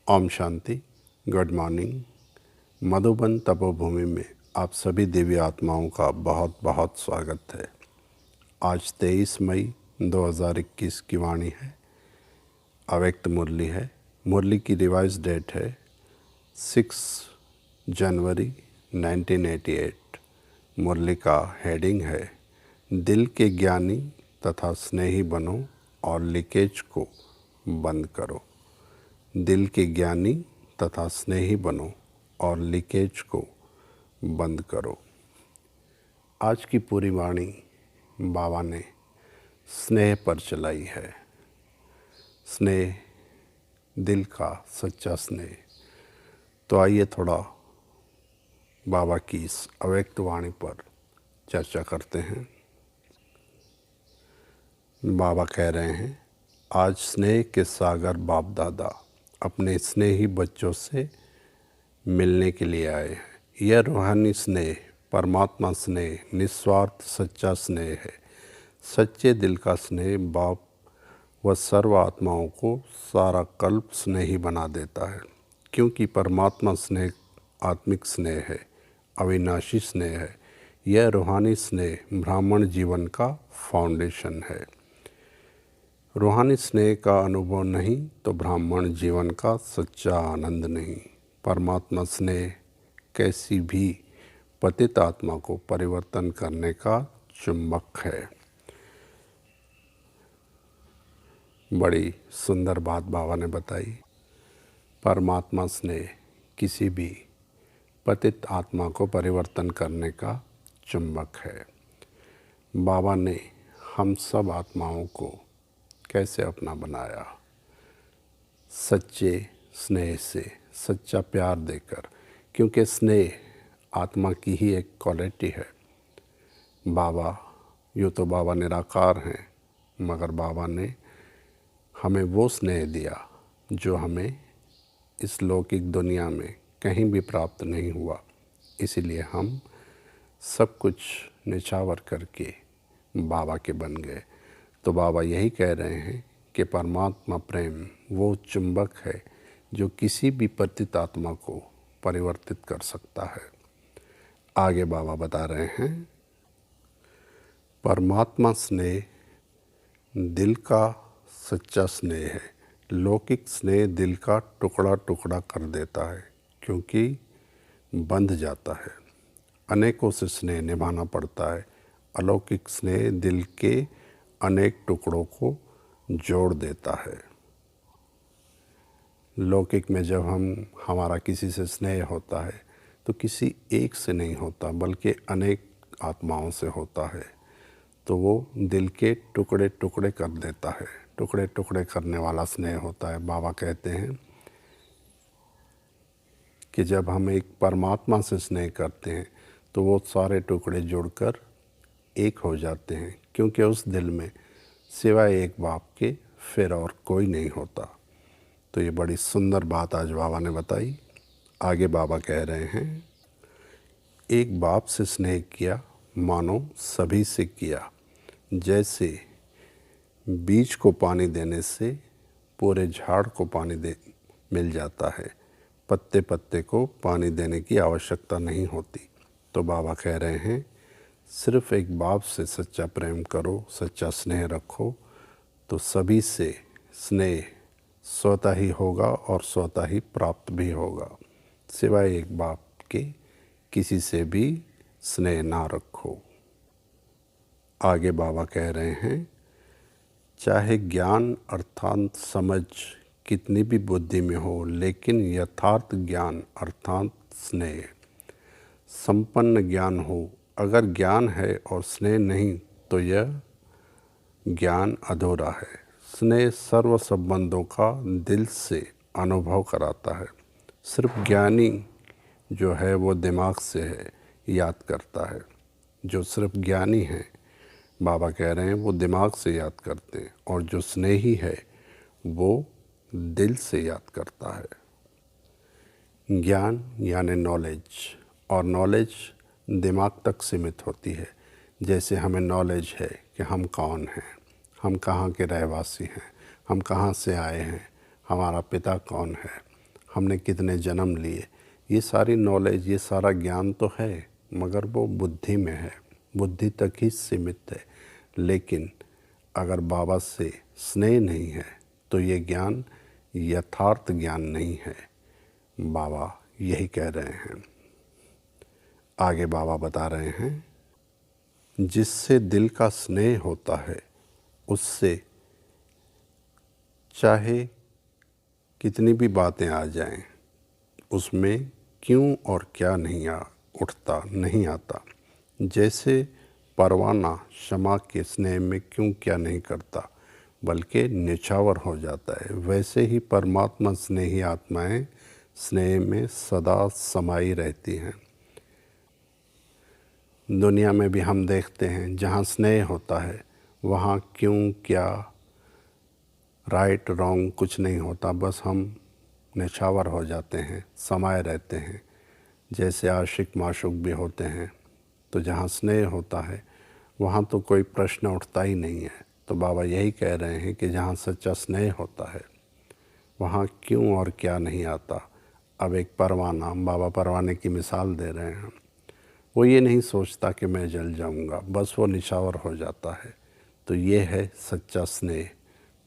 ओम शांति। Good morning. Madhuban तपोभूमि में आप सभी देवी आत्माओं का बहुत बहुत स्वागत है। आज 23 मई 2021 की वाणी है, अव्यक्त मुरली है। मुरली की रिवाइज डेट है 6 जनवरी 1988। मुरली का हेडिंग है दिल के ज्ञानी तथा स्नेही बनो और लीकेज को बंद करो। दिल के ज्ञानी तथा स्नेही बनो और लीकेज को बंद करो। आज की पूरी वाणी बाबा ने स्नेह पर चलाई है। स्नेह, दिल का सच्चा स्नेह। तो आइए थोड़ा बाबा की इस अव्यक्त वाणी पर चर्चा करते हैं। बाबा कह रहे हैं, आज स्नेह के सागर बाप दादा अपने स्नेही बच्चों से मिलने के लिए आए हैं। यह रूहानी स्नेह, परमात्मा स्नेह, निस्वार्थ सच्चा स्नेह है। सच्चे दिल का स्नेह बाप व सर्व आत्माओं को सारा कल्प स्नेही बना देता है, क्योंकि परमात्मा स्नेह आत्मिक स्नेह है, अविनाशी स्नेह है। यह रूहानी स्नेह ब्राह्मण जीवन का फाउंडेशन है। रूहानी स्नेह का अनुभव नहीं तो ब्राह्मण जीवन का सच्चा आनंद नहीं। परमात्मा स्नेह कैसी भी पतित आत्मा को परिवर्तन करने का चुंबक है। बड़ी सुंदर बात बाबा ने बताई। परमात्मा स्नेह किसी भी पतित आत्मा को परिवर्तन करने का चुंबक है। बाबा ने हम सब आत्माओं को कैसे अपना बनाया? सच्चे स्नेह से, सच्चा प्यार देकर, क्योंकि स्नेह आत्मा की ही एक क्वालिटी है। बाबा, यूँ तो बाबा निराकार हैं, मगर बाबा ने हमें वो स्नेह दिया जो हमें इस लौकिक दुनिया में कहीं भी प्राप्त नहीं हुआ। इसीलिए हम सब कुछ निछावर करके बाबा के बन गए। तो बाबा यही कह रहे हैं कि परमात्मा प्रेम वो चुंबक है जो किसी भी पतित आत्मा को परिवर्तित कर सकता है। आगे बाबा बता रहे हैं, परमात्मा स्नेह दिल का सच्चा स्नेह है। लौकिक स्नेह दिल का टुकड़ा टुकड़ा कर देता है, क्योंकि बंध जाता है। अनेकों से स्नेह निभाना पड़ता है। अलौकिक स्नेह दिल के अनेक टुकड़ों को जोड़ देता है। लौकिक में जब हमारा किसी से स्नेह होता है तो किसी एक से नहीं होता, बल्कि अनेक आत्माओं से होता है। तो वो दिल के टुकड़े टुकड़े कर देता है। टुकड़े टुकड़े करने वाला स्नेह होता है। बाबा कहते हैं कि जब हम एक परमात्मा से स्नेह करते हैं तो वो सारे टुकड़े जुड़कर एक हो जाते हैं, क्योंकि उस दिल में सिवाय एक बाप के फिर और कोई नहीं होता। तो ये बड़ी सुंदर बात आज बाबा ने बताई। आगे बाबा कह रहे हैं, एक बाप से स्नेह किया मानो सभी से किया। जैसे बीज को पानी देने से पूरे झाड़ को पानी मिल जाता है, पत्ते पत्ते को पानी देने की आवश्यकता नहीं होती। तो बाबा कह रहे हैं, सिर्फ एक बाप से सच्चा प्रेम करो, सच्चा स्नेह रखो, तो सभी से स्नेह स्वतः ही होगा और स्वतः ही प्राप्त भी होगा। सिवाय एक बाप के किसी से भी स्नेह ना रखो। आगे बाबा कह रहे हैं, चाहे ज्ञान अर्थात समझ कितनी भी बुद्धि में हो, लेकिन यथार्थ ज्ञान अर्थात स्नेह संपन्न ज्ञान हो। अगर ज्ञान है और स्नेह नहीं तो यह ज्ञान अधूरा है। स्नेह सर्व संबंधों का दिल से अनुभव कराता है। सिर्फ ज्ञानी जो है वो दिमाग से है, याद करता है। जो सिर्फ ज्ञानी है, बाबा कह रहे हैं, वो दिमाग से याद करते हैं, और जो स्नेही है वो दिल से याद करता है। ज्ञान यानी नॉलेज, और नॉलेज दिमाग तक सीमित होती है। जैसे हमें नॉलेज है कि हम कौन हैं, हम कहाँ के रहवासी हैं, हम कहाँ से आए हैं, हमारा पिता कौन है, हमने कितने जन्म लिए, ये सारी नॉलेज, ये सारा ज्ञान तो है, मगर वो बुद्धि में है, बुद्धि तक ही सीमित है। लेकिन अगर बाबा से स्नेह नहीं है तो ये ज्ञान यथार्थ ज्ञान नहीं है। बाबा यही कह रहे हैं। आगे बाबा बता रहे हैं, जिससे दिल का स्नेह होता है उससे चाहे कितनी भी बातें आ जाएं, उसमें क्यों और क्या नहीं आता। जैसे परवाना शमा के स्नेह में क्यों क्या नहीं करता बल्कि निछावर हो जाता है, वैसे ही परमात्मा स्नेही आत्माएं स्नेह में सदा समाई रहती हैं। दुनिया में भी हम देखते हैं जहाँ स्नेह होता है वहाँ क्यों क्या, राइट रॉन्ग कुछ नहीं होता, बस हम निछावर हो जाते हैं, समाये रहते हैं। जैसे आशिक माशूक भी होते हैं, तो जहाँ स्नेह होता है वहाँ तो कोई प्रश्न उठता ही नहीं है। तो बाबा यही कह रहे हैं कि जहाँ सच्चा स्नेह होता है वहाँ क्यों और क्या नहीं आता। अब एक परवाना, बाबा परवाने की मिसाल दे रहे हैं, वो ये नहीं सोचता कि मैं जल जाऊंगा, बस वो निछावर हो जाता है। तो ये है सच्चा स्नेह।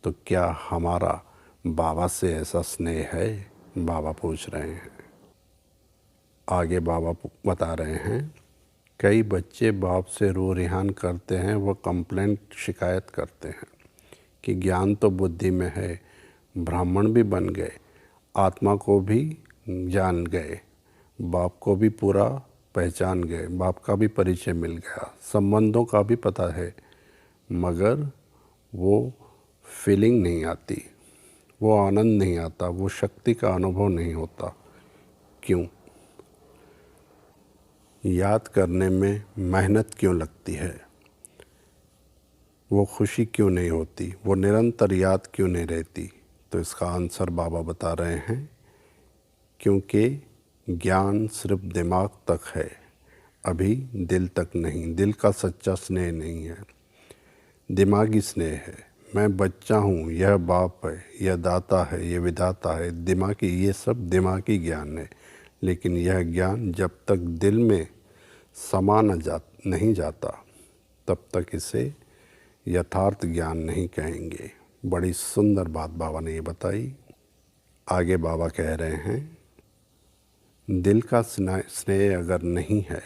तो क्या हमारा बाबा से ऐसा स्नेह है? बाबा पूछ रहे हैं। आगे बाबा बता रहे हैं, कई बच्चे बाप से रो रिहान करते हैं, वो कंप्लेंट शिकायत करते हैं कि ज्ञान तो बुद्धि में है, ब्राह्मण भी बन गए, आत्मा को भी जान गए, बाप को भी पूरा पहचान गए, बाप का भी परिचय मिल गया, संबंधों का भी पता है, मगर वो फीलिंग नहीं आती, वो आनंद नहीं आता, वो शक्ति का अनुभव नहीं होता। क्यों? याद करने में मेहनत क्यों लगती है? वो खुशी क्यों नहीं होती? वो निरंतर याद क्यों नहीं रहती? तो इसका आंसर बाबा बता रहे हैं, क्योंकि ज्ञान सिर्फ दिमाग तक है, अभी दिल तक नहीं। दिल का सच्चा स्नेह नहीं है, दिमागी स्नेह है। मैं बच्चा हूँ, यह बाप है, यह दाता है, यह विधाता है, दिमागी, ये सब दिमागी ज्ञान है। लेकिन यह ज्ञान जब तक दिल में समा नहीं जाता तब तक इसे यथार्थ ज्ञान नहीं कहेंगे। बड़ी सुंदर बात बाबा ने ये बताई। आगे बाबा कह रहे हैं, दिल का स्नेह अगर नहीं है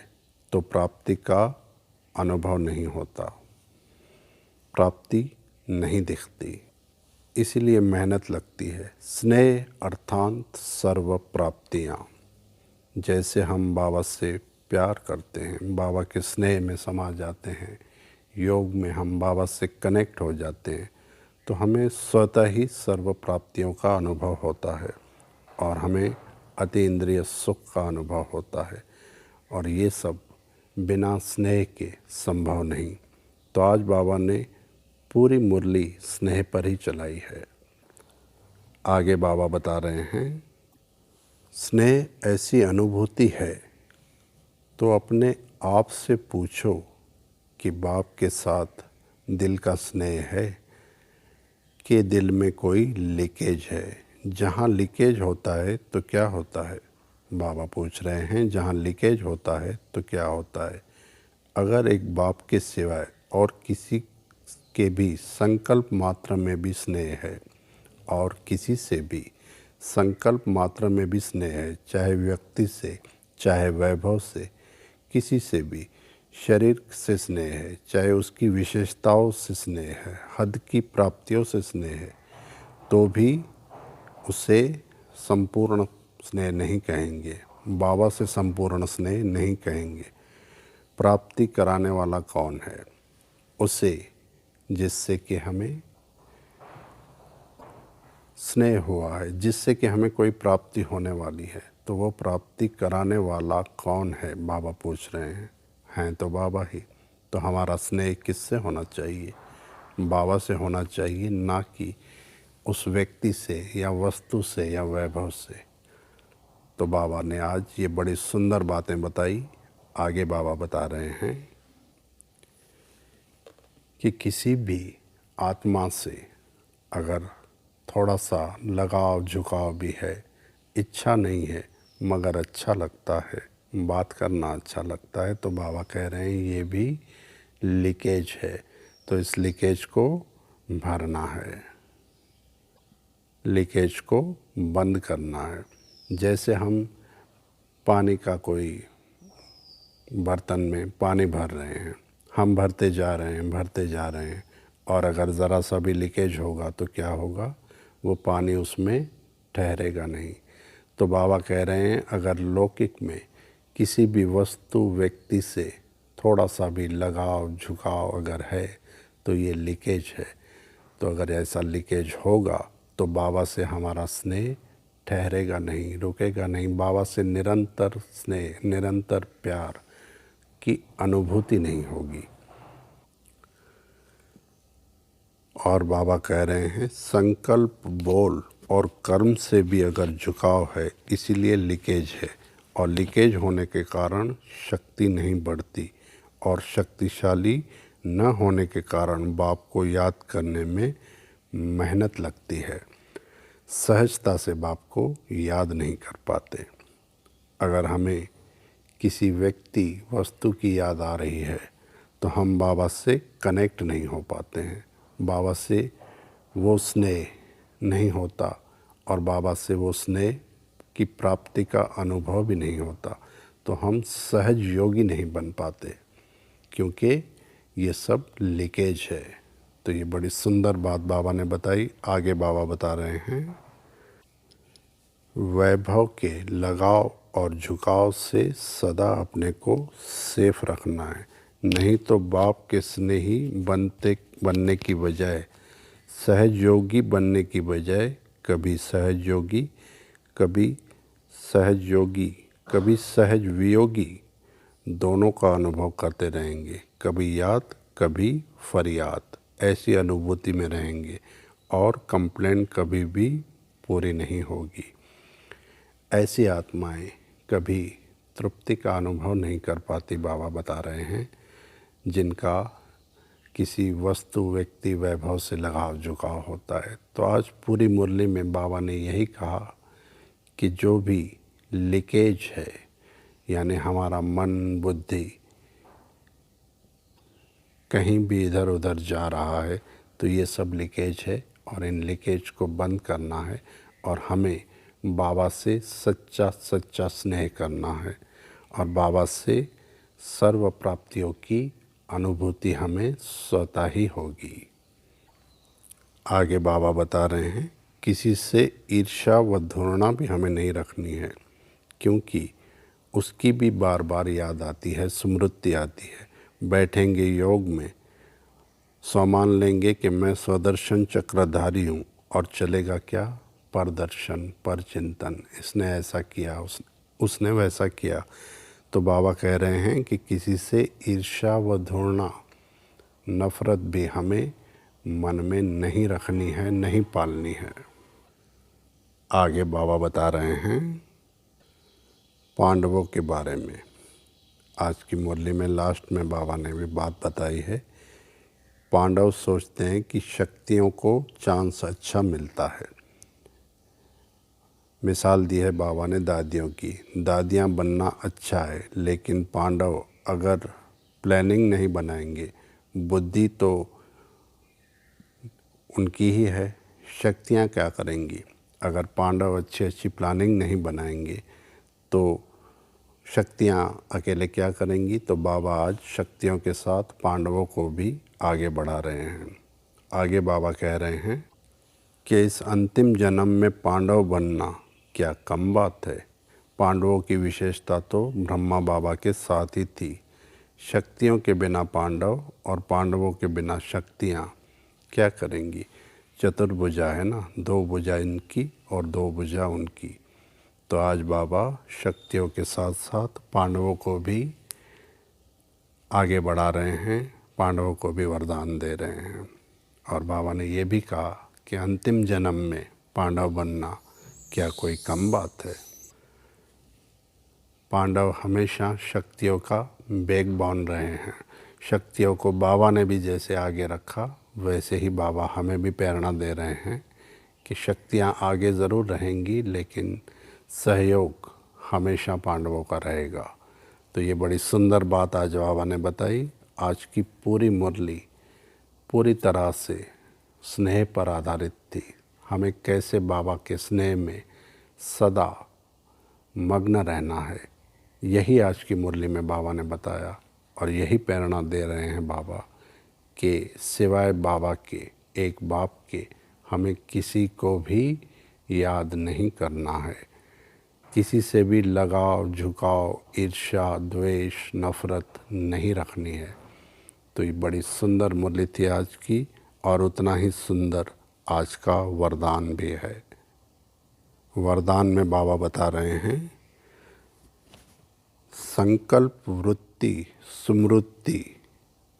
तो प्राप्ति का अनुभव नहीं होता, प्राप्ति नहीं दिखती, इसीलिए मेहनत लगती है। स्नेह अर्थात सर्व प्राप्तियाँ। जैसे हम बाबा से प्यार करते हैं, बाबा के स्नेह में समा जाते हैं, योग में हम बाबा से कनेक्ट हो जाते हैं, तो हमें स्वतः ही सर्व प्राप्तियों का अनुभव होता है और हमें अति इंद्रिय सुख का अनुभव होता है। और ये सब बिना स्नेह के संभव नहीं। तो आज बाबा ने पूरी मुरली स्नेह पर ही चलाई है। आगे बाबा बता रहे हैं, स्नेह ऐसी अनुभूति है तो अपने आप से पूछो कि बाप के साथ दिल का स्नेह है कि दिल में कोई लीकेज है। जहाँ लीकेज होता है तो क्या होता है? बाबा पूछ रहे हैं, जहाँ लीकेज होता है तो क्या होता है? अगर एक बाप के सिवाय और किसी के भी संकल्प मात्र में भी स्नेह है और किसी से भी संकल्प मात्र में भी स्नेह है, चाहे व्यक्ति से, चाहे वैभव से, किसी से भी, शरीर से स्नेह है, चाहे उसकी विशेषताओं से स्नेह है, हद की प्राप्तियों से स्नेह है, तो भी उसे संपूर्ण स्नेह नहीं कहेंगे, बाबा से संपूर्ण स्नेह नहीं कहेंगे। प्राप्ति कराने वाला कौन है? उसे जिससे कि हमें स्नेह हुआ है, जिससे कि हमें कोई प्राप्ति होने वाली है। तो वो प्राप्ति कराने वाला कौन है? बाबा पूछ रहे हैं तो बाबा ही। तो हमारा स्नेह किससे होना चाहिए? बाबा से होना चाहिए, ना कि उस व्यक्ति से या वस्तु से या वैभव से। तो बाबा ने आज ये बड़ी सुंदर बातें बताई। आगे बाबा बता रहे हैं कि किसी भी आत्मा से अगर थोड़ा सा लगाव झुकाव भी है इच्छा नहीं है मगर अच्छा लगता है, बात करना अच्छा लगता है। तो बाबा कह रहे हैं ये भी लीकेज है, तो इस लीकेज को भरना है, लीकेज को बंद करना है। जैसे हम पानी का कोई बर्तन में पानी भर रहे हैं, हम भरते जा रहे हैं भरते जा रहे हैं, और अगर ज़रा सा भी लीकेज होगा तो क्या होगा, वो पानी उसमें ठहरेगा नहीं। तो बाबा कह रहे हैं अगर लौकिक में किसी भी वस्तु व्यक्ति से थोड़ा सा भी लगाव झुकाव अगर है तो ये लीकेज है। तो अगर ऐसा लीकेज होगा तो बाबा से हमारा स्नेह ठहरेगा नहीं, रुकेगा नहीं। बाबा से निरंतर स्नेह, निरंतर प्यार की अनुभूति नहीं होगी। और बाबा कह रहे हैं संकल्प, बोल और कर्म से भी अगर झुकाव है, इसीलिए लीकेज है। और लीकेज होने के कारण शक्ति नहीं बढ़ती, और शक्तिशाली न होने के कारण बाप को याद करने में मेहनत लगती है, सहजता से बाप को याद नहीं कर पाते। अगर हमें किसी व्यक्ति वस्तु की याद आ रही है तो हम बाबा से कनेक्ट नहीं हो पाते हैं, बाबा से वो स्नेह नहीं होता, और बाबा से वो स्नेह की प्राप्ति का अनुभव भी नहीं होता। तो हम सहज योगी नहीं बन पाते, क्योंकि ये सब लीकेज है। तो ये बड़ी सुंदर बात बाबा ने बताई। आगे बाबा बता रहे हैं वैभव के लगाव और झुकाव से सदा अपने को सेफ रखना है, नहीं तो बाप के स्नेही बनने की बजाय, सहज योगी बनने की बजाय कभी सहज योगी, कभी सहज योगी, कभी सहज वियोगी दोनों का अनुभव करते रहेंगे। कभी याद कभी फरियाद, ऐसी अनुभूति में रहेंगे, और कंप्लेंट कभी भी पूरी नहीं होगी। ऐसी आत्माएं कभी तृप्ति का अनुभव नहीं कर पाती, बाबा बता रहे हैं, जिनका किसी वस्तु व्यक्ति वैभव से लगाव झुकाव होता है। तो आज पूरी मुरली में बाबा ने यही कहा कि जो भी लीकेज है, यानी हमारा मन बुद्धि कहीं भी इधर उधर जा रहा है, तो ये सब लीकेज है, और इन लीकेज को बंद करना है, और हमें बाबा से सच्चा सच्चा स्नेह करना है, और बाबा से सर्व प्राप्तियों की अनुभूति हमें स्वतः ही होगी। आगे बाबा बता रहे हैं किसी से ईर्ष्या व घृणा भी हमें नहीं रखनी है, क्योंकि उसकी भी बार बार याद आती है, स्मृति आती है। बैठेंगे योग में, मान लेंगे कि मैं स्वदर्शन चक्रधारी हूँ, और चलेगा क्या, परदर्शन, पर चिंतन, इसने ऐसा किया, उसने वैसा किया। तो बाबा कह रहे हैं कि किसी से ईर्ष्या व घृणा, नफ़रत भी हमें मन में नहीं रखनी है, नहीं पालनी है। आगे बाबा बता रहे हैं पांडवों के बारे में। आज की मुरली में लास्ट में बाबा ने भी बात बताई है। पांडव सोचते हैं कि शक्तियों को चांस अच्छा मिलता है। मिसाल दी है बाबा ने दादियों की। दादियाँ बनना अच्छा है, लेकिन पांडव अगर प्लानिंग नहीं बनाएंगे, बुद्धि तो उनकी ही है, शक्तियाँ क्या करेंगी। अगर पांडव अच्छी अच्छी प्लानिंग नहीं बनाएंगे तो शक्तियाँ अकेले क्या करेंगी। तो बाबा आज शक्तियों के साथ पांडवों को भी आगे बढ़ा रहे हैं। आगे बाबा कह रहे हैं कि इस अंतिम जन्म में पांडव बनना क्या कम बात है। पांडवों की विशेषता तो ब्रह्मा बाबा के साथ ही थी। शक्तियों के बिना पांडव और पांडवों के बिना शक्तियाँ क्या करेंगी। चतुर्भुजा है ना, दो भुजा इनकी और दो भुजा उनकी। तो आज बाबा शक्तियों के साथ साथ पांडवों को भी आगे बढ़ा रहे हैं, पांडवों को भी वरदान दे रहे हैं। और बाबा ने ये भी कहा कि अंतिम जन्म में पांडव बनना क्या कोई कम बात है। पांडव हमेशा शक्तियों का बैकबोन रहे हैं। शक्तियों को बाबा ने भी जैसे आगे रखा, वैसे ही बाबा हमें भी प्रेरणा दे रहे हैं कि शक्तियाँ आगे ज़रूर रहेंगी, लेकिन सहयोग हमेशा पांडवों का रहेगा। तो ये बड़ी सुंदर बात आज बाबा ने बताई। आज की पूरी मुरली पूरी तरह से स्नेह पर आधारित थी। हमें कैसे बाबा के स्नेह में सदा मग्न रहना है, यही आज की मुरली में बाबा ने बताया। और यही प्रेरणा दे रहे हैं बाबा कि सिवाय बाबा के, एक बाप के, हमें किसी को भी याद नहीं करना है। किसी से भी लगाव, झुकाव, ईर्ष्या, द्वेष, नफ़रत नहीं रखनी है। तो ये बड़ी सुंदर मुरली थी आज की, और उतना ही सुंदर आज का वरदान भी है। वरदान में बाबा बता रहे हैं, संकल्प वृत्ति स्मृति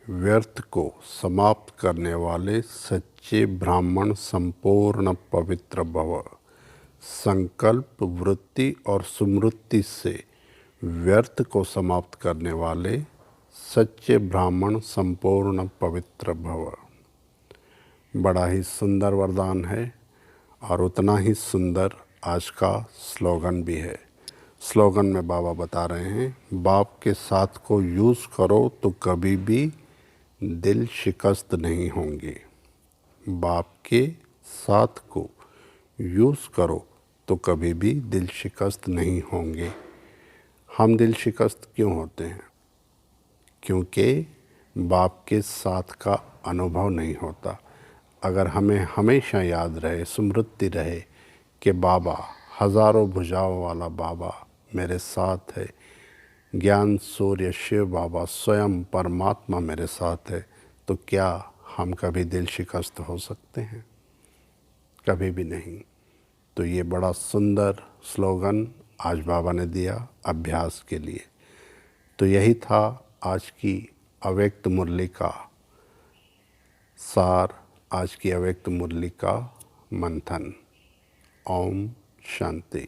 व्यर्थ को समाप्त करने वाले सच्चे ब्राह्मण संपूर्ण पवित्र भव। संकल्प वृत्ति और स्मृति से व्यर्थ को समाप्त करने वाले सच्चे ब्राह्मण संपूर्ण पवित्र भव। बड़ा ही सुंदर वरदान है, और उतना ही सुंदर आज का स्लोगन भी है। स्लोगन में बाबा बता रहे हैं, बाप के साथ को यूज़ करो तो कभी भी दिल शिकस्त नहीं होंगे। बाप के साथ को यूज़ करो तो कभी भी दिल शिकस्त नहीं होंगे। हम दिल शिकस्त क्यों होते हैं? क्योंकि बाप के साथ का अनुभव नहीं होता। अगर हमें हमेशा याद रहे, स्मृति रहे कि बाबा, हज़ारों भुजाओं वाला बाबा मेरे साथ है, ज्ञान सूर्य शिव बाबा स्वयं परमात्मा मेरे साथ है, तो क्या हम कभी दिल शिकस्त हो सकते हैं? कभी भी नहीं। तो ये बड़ा सुंदर स्लोगन आज बाबा ने दिया अभ्यास के लिए। तो यही था आज की अव्यक्त मुरली का सार, आज की अव्यक्त मुरली का मंथन। ओम शांति।